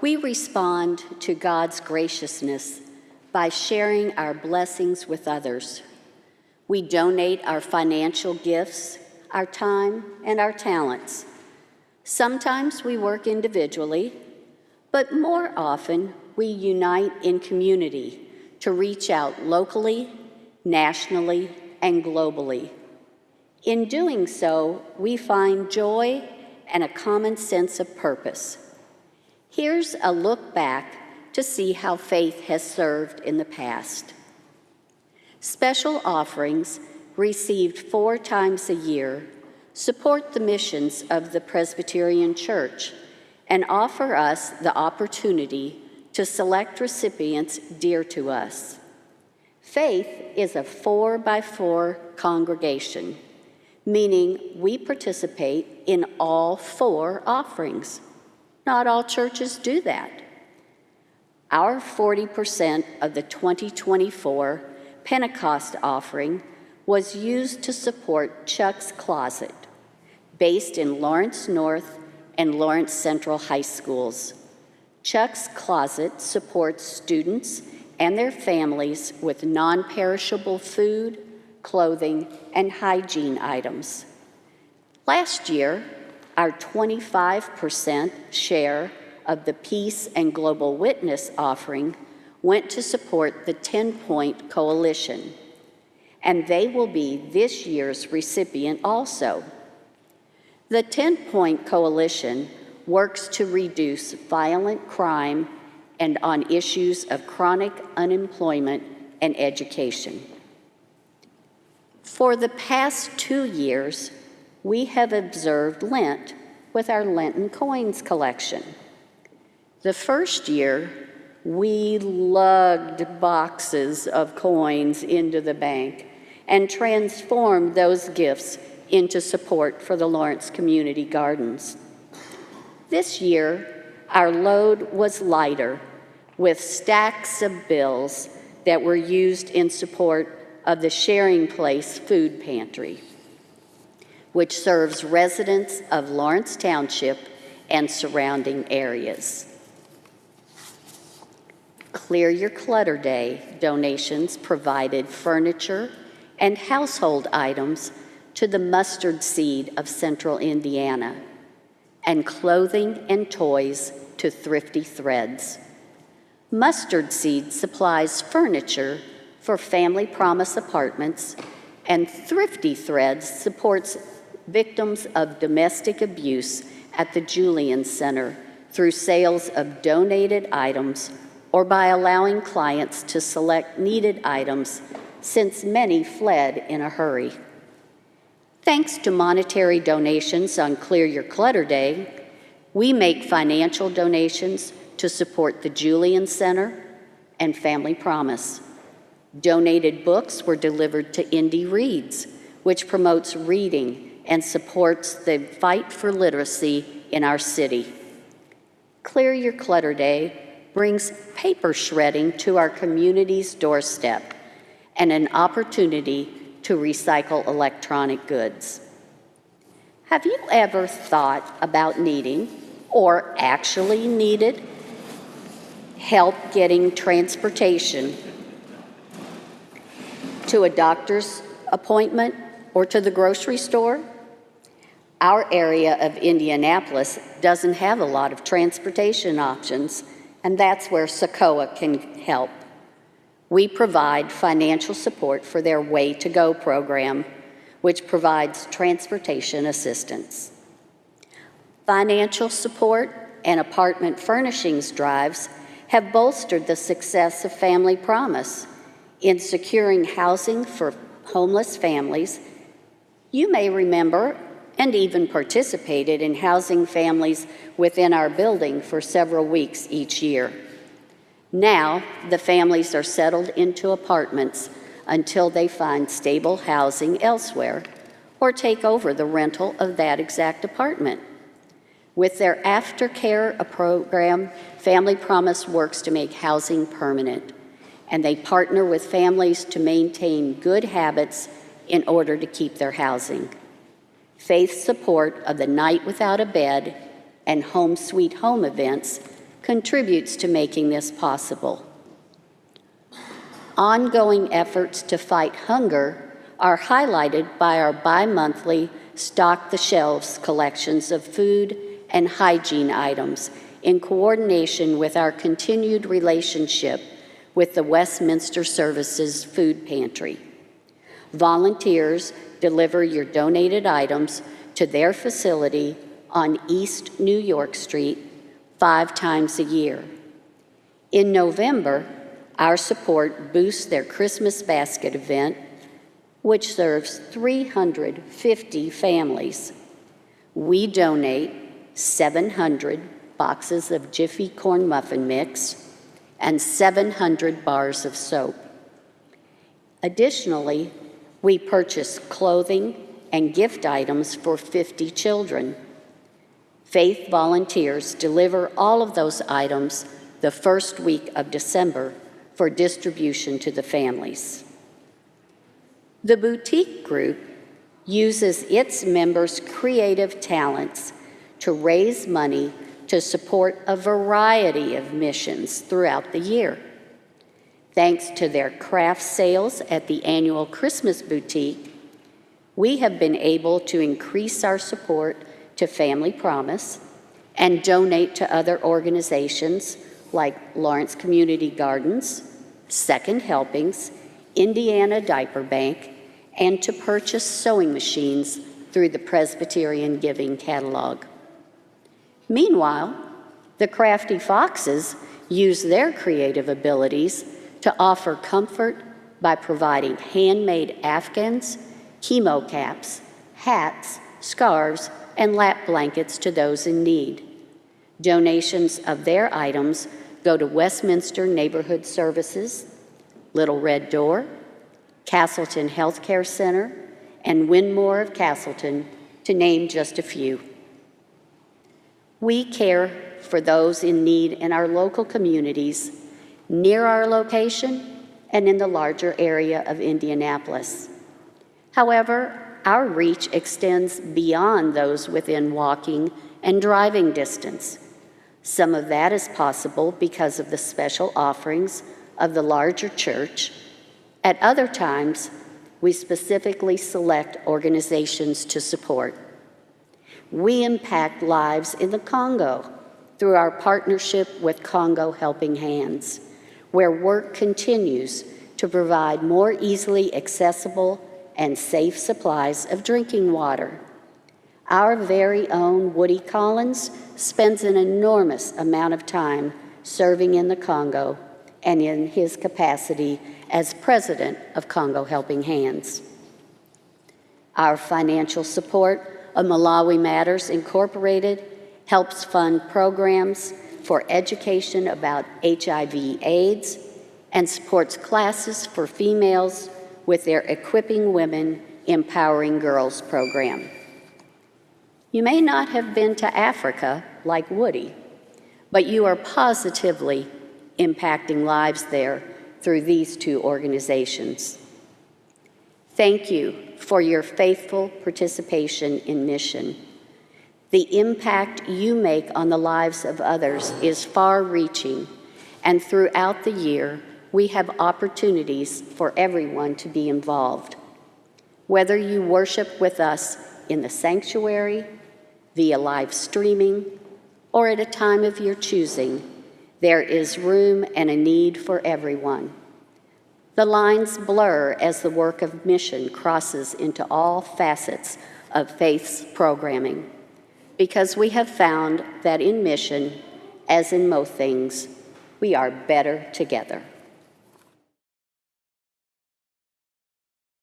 We respond to God's graciousness by sharing our blessings with others. We donate our financial gifts, our time, and our talents. Sometimes we work individually, but more often we unite in community to reach out locally, nationally, and globally. In doing so, we find joy and a common sense of purpose. Here's a look back to see how faith has served in the past. Special offerings received 4 times a year support the missions of the Presbyterian Church and offer us the opportunity to select recipients dear to us. Faith is a 4x4 congregation, meaning we participate in all 4 offerings. Not all churches do that. Our 40% of the 2024 Pentecost offering was used to support Chuck's Closet, based in Lawrence North and Lawrence Central High Schools. Chuck's Closet supports students and their families with non-perishable food, clothing, and hygiene items. Last year, our 25% share of the Peace and Global Witness offering went to support the 10-Point Coalition, and they will be this year's recipient also. The 10-Point Coalition works to reduce violent crime and on issues of chronic unemployment and education. For the past 2 years, we have observed Lent with our Lenten coins collection. The first year, we lugged boxes of coins into the bank and transformed those gifts into support for the Lawrence Community Gardens. This year, our load was lighter, with stacks of bills that were used in support of the Sharing Place Food Pantry, which serves residents of Lawrence Township and surrounding areas. Clear Your Clutter Day donations provided furniture and household items to the Mustard Seed of Central Indiana, and clothing and toys to Thrifty Threads. Mustard Seed supplies furniture for Family Promise Apartments, and Thrifty Threads supports victims of domestic abuse at the Julian Center through sales of donated items or by allowing clients to select needed items, since many fled in a hurry. Thanks to monetary donations on Clear Your Clutter Day, we make financial donations to support the Julian Center and Family Promise. Donated books were delivered to Indy Reads, which promotes reading and supports the fight for literacy in our city. Clear Your Clutter Day brings paper shredding to our community's doorstep and an opportunity to recycle electronic goods. Have you ever thought about needing, or actually needed, help getting transportation to a doctor's appointment or to the grocery store? Our area of Indianapolis doesn't have a lot of transportation options, and that's where SACOA can help. We provide financial support for their Way to Go program, which provides transportation assistance. Financial support and apartment furnishings drives have bolstered the success of Family Promise in securing housing for homeless families. You may remember and even participated in housing families within our building for several weeks each year. Now, the families are settled into apartments until they find stable housing elsewhere or take over the rental of that exact apartment. With their aftercare program, Family Promise works to make housing permanent, and they partner with families to maintain good habits in order to keep their housing. Faith support of the Night Without a Bed and Home Sweet Home events contributes to making this possible. Ongoing efforts to fight hunger are highlighted by our bi-monthly Stock the Shelves collections of food and hygiene items in coordination with our continued relationship with the Westminster Services Food Pantry. Volunteers deliver your donated items to their facility on East New York Street 5 times a year. In November, our support boosts their Christmas basket event, which serves 350 families. We donate 700 boxes of Jiffy Corn Muffin Mix and 700 bars of soap. Additionally, we purchase clothing and gift items for 50 children. Faith volunteers deliver all of those items the first week of December for distribution to the families. The Boutique Group uses its members' creative talents to raise money to support a variety of missions throughout the year. Thanks to their craft sales at the annual Christmas Boutique, we have been able to increase our support to Family Promise and donate to other organizations like Lawrence Community Gardens, Second Helpings, Indiana Diaper Bank, and to purchase sewing machines through the Presbyterian Giving Catalog. Meanwhile, the Crafty Foxes use their creative abilities to offer comfort by providing handmade afghans, chemo caps, hats, scarves, and lap blankets to those in need. Donations of their items go to Westminster Neighborhood Services, Little Red Door, Castleton Healthcare Center, and Winmore of Castleton, to name just a few. We care for those in need in our local communities, near our location, and in the larger area of Indianapolis. However, our reach extends beyond those within walking and driving distance. Some of that is possible because of the special offerings of the larger church. At other times, we specifically select organizations to support. We impact lives in the Congo through our partnership with Congo Helping Hands, where work continues to provide more easily accessible and safe supplies of drinking water. Our very own Woody Collins spends an enormous amount of time serving in the Congo and in his capacity as president of Congo Helping Hands. Our financial support of Malawi Matters Incorporated helps fund programs for education about HIV/AIDS and supports classes for females with their Equipping Women, Empowering Girls program. You may not have been to Africa like Woody, but you are positively impacting lives there through these 2 organizations. Thank you for your faithful participation in mission. The impact you make on the lives of others is far-reaching, and throughout the year, we have opportunities for everyone to be involved. Whether you worship with us in the sanctuary, via live streaming, or at a time of your choosing, there is room and a need for everyone. The lines blur as the work of mission crosses into all facets of faith's programming, because we have found that in mission, as in most things, we are better together.